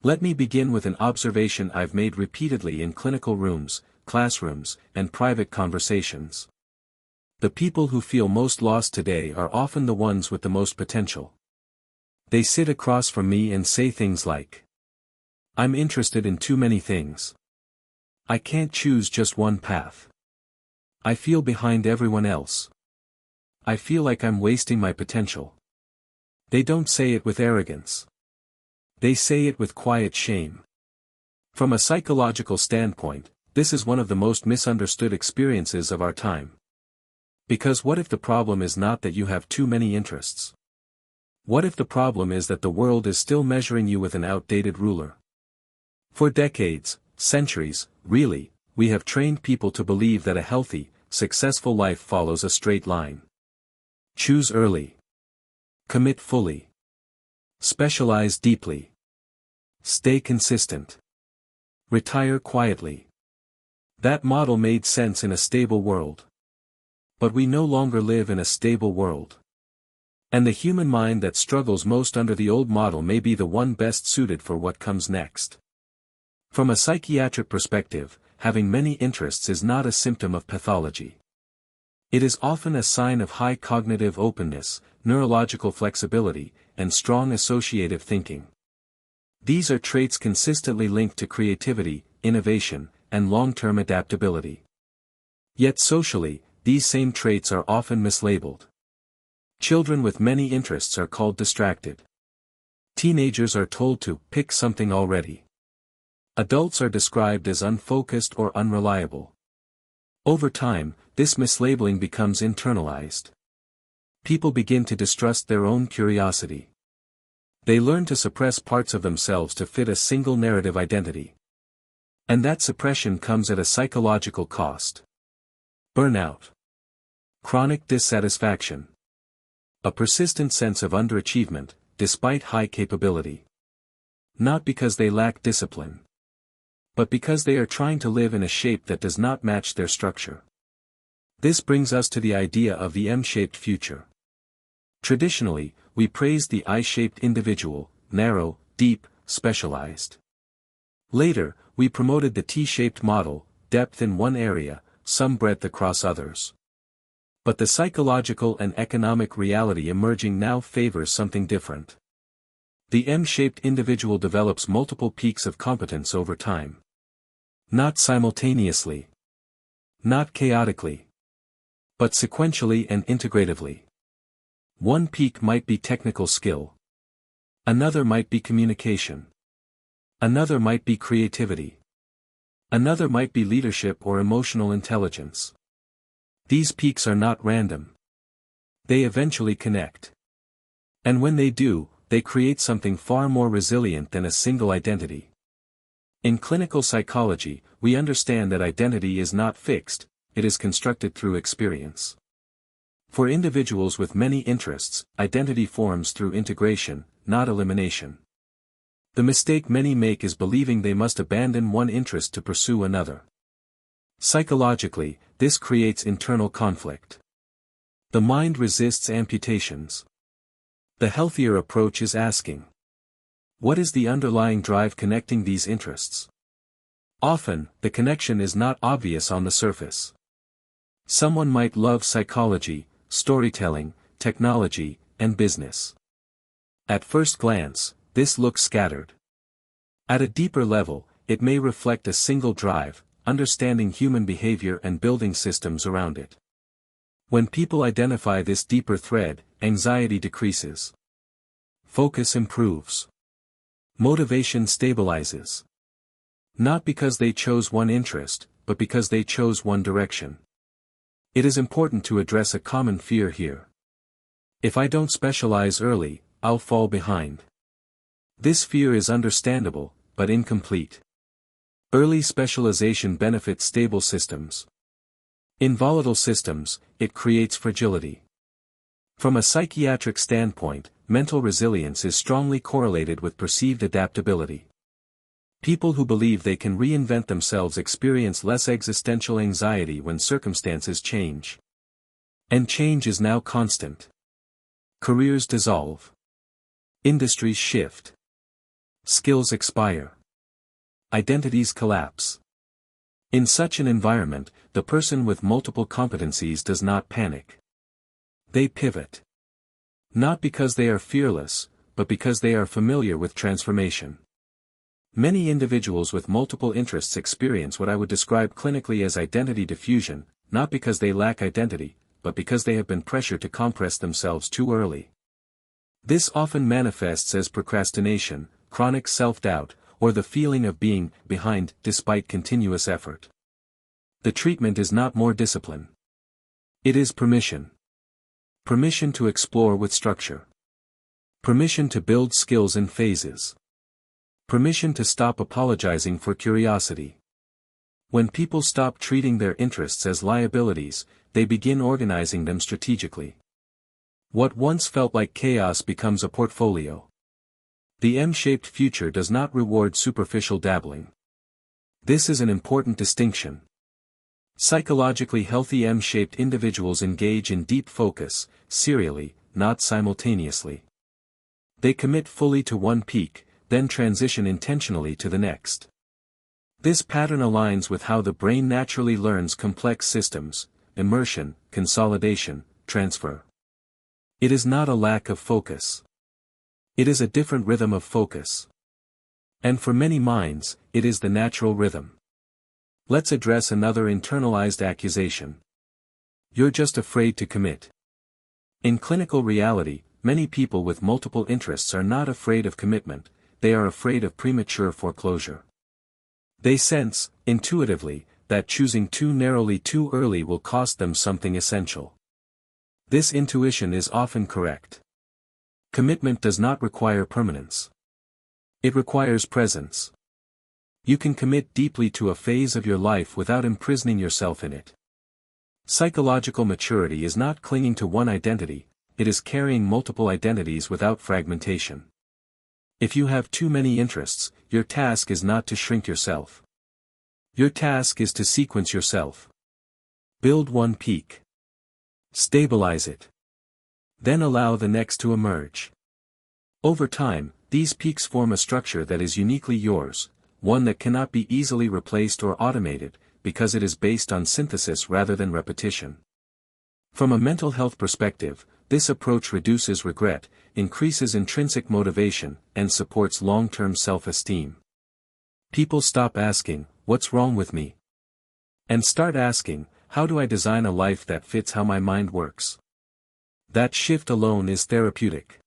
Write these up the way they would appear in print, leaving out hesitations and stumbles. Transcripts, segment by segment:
Let me begin with an observation I've made repeatedly in clinical rooms, classrooms, and private conversations. The people who feel most lost today are often the ones with the most potential. They sit across from me and say things like, "I'm interested in too many things. I can't choose just one path. I feel behind everyone else. I feel like I'm wasting my potential." They don't say it with arrogance. They say it with quiet shame. From a psychological standpoint, this is one of the most misunderstood experiences of our time. Because what if the problem is not that you have too many interests? What if the problem is that the world is still measuring you with an outdated ruler? For decades, centuries, really, we have trained people to believe that a healthy, successful life follows a straight line. Choose early. Commit fully. Specialize deeply. Stay consistent. Retire quietly. That model made sense in a stable world. But we no longer live in a stable world. And the human mind that struggles most under the old model may be the one best suited for what comes next. From a psychiatric perspective, having many interests is not a symptom of pathology. It is often a sign of high cognitive openness, neurological flexibility, and strong associative thinking. These are traits consistently linked to creativity, innovation, and long-term adaptability. Yet socially, these same traits are often mislabeled. Children with many interests are called distracted. Teenagers are told to pick something already. Adults are described as unfocused or unreliable. Over time, this mislabeling becomes internalized. People begin to distrust their own curiosity. They learn to suppress parts of themselves to fit a single narrative identity. And that suppression comes at a psychological cost. Burnout. Chronic dissatisfaction. A persistent sense of underachievement, despite high capability. Not because they lack discipline, but because they are trying to live in a shape that does not match their structure. This brings us to the idea of the M-shaped future. Traditionally, we praised the I-shaped individual, narrow, deep, specialized. Later, we promoted the T-shaped model, depth in one area, some breadth across others. But the psychological and economic reality emerging now favors something different. The M-shaped individual develops multiple peaks of competence over time. Not simultaneously. Not chaotically. But sequentially and integratively. One peak might be technical skill. Another might be communication. Another might be creativity. Another might be leadership or emotional intelligence. These peaks are not random. They eventually connect. And when they do, they create something far more resilient than a single identity. In clinical psychology, we understand that identity is not fixed, it is constructed through experience. For individuals with many interests, identity forms through integration, not elimination. The mistake many make is believing they must abandon one interest to pursue another. Psychologically, this creates internal conflict. The mind resists amputations. The healthier approach is asking, what is the underlying drive connecting these interests? Often, the connection is not obvious on the surface. Someone might love psychology, storytelling, technology, and business. At first glance, this looks scattered. At a deeper level, it may reflect a single drive, understanding human behavior and building systems around it. When people identify this deeper thread, anxiety decreases. Focus improves. Motivation stabilizes. Not because they chose one interest, but because they chose one direction. It is important to address a common fear here. If I don't specialize early, I'll fall behind. This fear is understandable, but incomplete. Early specialization benefits stable systems. In volatile systems, it creates fragility. From a psychiatric standpoint, mental resilience is strongly correlated with perceived adaptability. People who believe they can reinvent themselves experience less existential anxiety when circumstances change. And change is now constant. Careers dissolve. Industries shift. Skills expire. Identities collapse. In such an environment, the person with multiple competencies does not panic. They pivot. Not because they are fearless, but because they are familiar with transformation. Many individuals with multiple interests experience what I would describe clinically as identity diffusion, not because they lack identity, but because they have been pressured to compress themselves too early. This often manifests as procrastination, chronic self-doubt, or the feeling of being behind despite continuous effort. The treatment is not more discipline. It is permission. Permission to explore with structure. Permission to build skills in phases. Permission to stop apologizing for curiosity. When people stop treating their interests as liabilities, they begin organizing them strategically. What once felt like chaos becomes a portfolio. The M-shaped future does not reward superficial dabbling. This is an important distinction. Psychologically healthy M-shaped individuals engage in deep focus, serially, not simultaneously. They commit fully to one peak, then transition intentionally to the next. This pattern aligns with how the brain naturally learns complex systems: immersion, consolidation, transfer. It is not a lack of focus. It is a different rhythm of focus. And for many minds, it is the natural rhythm. Let's address another internalized accusation. You're just afraid to commit. In clinical reality, many people with multiple interests are not afraid of commitment, they are afraid of premature foreclosure. They sense, intuitively, that choosing too narrowly too early will cost them something essential. This intuition is often correct. Commitment does not require permanence. It requires presence. You can commit deeply to a phase of your life without imprisoning yourself in it. Psychological maturity is not clinging to one identity, it is carrying multiple identities without fragmentation. If you have too many interests, your task is not to shrink yourself. Your task is to sequence yourself. Build one peak. Stabilize it. Then allow the next to emerge. Over time, these peaks form a structure that is uniquely yours, one that cannot be easily replaced or automated, because it is based on synthesis rather than repetition. From a mental health perspective, this approach reduces regret, increases intrinsic motivation, and supports long-term self-esteem. People stop asking, "What's wrong with me?" and start asking, "How do I design a life that fits how my mind works?" That shift alone is therapeutic.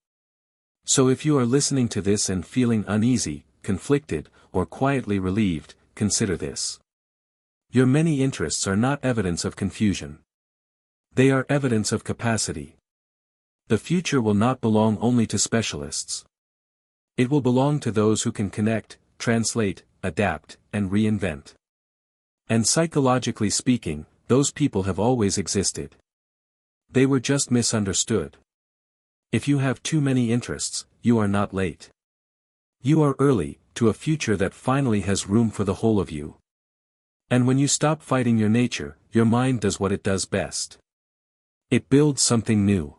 So if you are listening to this and feeling uneasy, conflicted, or quietly relieved, consider this. Your many interests are not evidence of confusion. They are evidence of capacity. The future will not belong only to specialists. It will belong to those who can connect, translate, adapt, and reinvent. And psychologically speaking, those people have always existed. They were just misunderstood. If you have too many interests, you are not late. You are early, to a future that finally has room for the whole of you. And when you stop fighting your nature, your mind does what it does best. It builds something new.